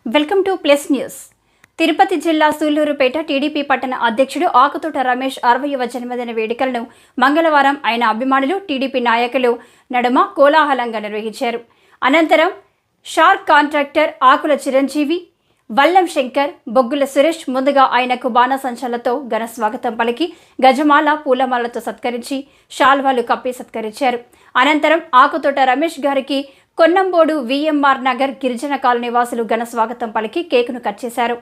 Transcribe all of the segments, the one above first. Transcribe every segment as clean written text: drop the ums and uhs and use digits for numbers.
Welcome to plus news. Tirupati జిల్లా Sullurpeta TDP పట్టణ అధ్యక్షుడు ఆకుతోట రమేష్ 60వ జన్మదిన వేడుకలను మంగళవారం ఆయన అభిమానులు టీడీపీ నాయకులు నడుమ కోలాహలంగా నిర్వహించారు. అనంతరం షార్క్ కాంట్రాక్టర్ ఆకుల చిరంజీవి, వల్లం శంకర్, బొగ్గుల సురేష్ ముందుగా ఆయనకు బాణసంచాలతో ఘన స్వాగతం పలికి గజమాల, పూలమాలతో సత్కరించి శాల్వాలు కప్పి సత్కరించారు. అనంతరం ఆకుతోట రమేష్ గారికి కొన్నంబోడు విఎంఆర్ నగర్ గిరిజన కాలనీ వాసులు ఘన స్వాగతం పలికి కేకును కట్ చేశారు.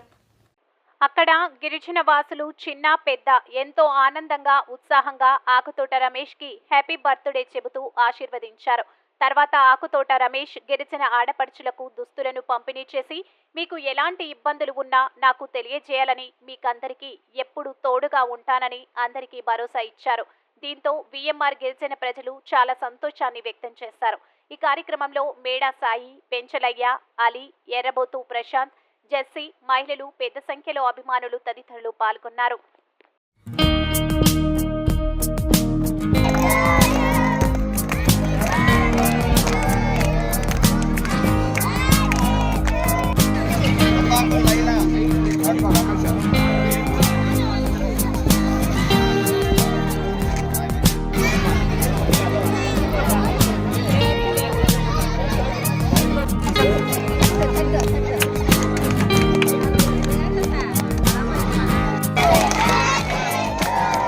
అక్కడ గిరిజన వాసులు చిన్న పెద్ద ఎంతో ఆనందంగా ఉత్సాహంగా ఆకుతోట రమేష్ కి హ్యాపీ బర్త్డే చెబుతూ ఆశీర్వదించారు. తర్వాత ఆకుతోట రమేష్ గిరిజన ఆడపడుచులకు దుస్తులను పంపిణీ చేసి, మీకు ఎలాంటి ఇబ్బందులు ఉన్నా నాకు తెలియజేయాలని, మీకందరికీ ఎప్పుడు తోడుగా ఉంటానని అందరికీ భరోసా ఇచ్చారు. దీంతో విఎంఆర్ గిరిజన ప్రజలు చాలా సంతోషాన్ని వ్యక్తం చేశారు. ఈ కార్యక్రమంలో మేడా సాయి, పెంచలయ్య, అలీ, ఎర్రబోతు ప్రశాంత్, జెస్సీ, మహిళలు పెద్ద సంఖ్యలో అభిమానులు తదితరులు పాల్గొన్నారు.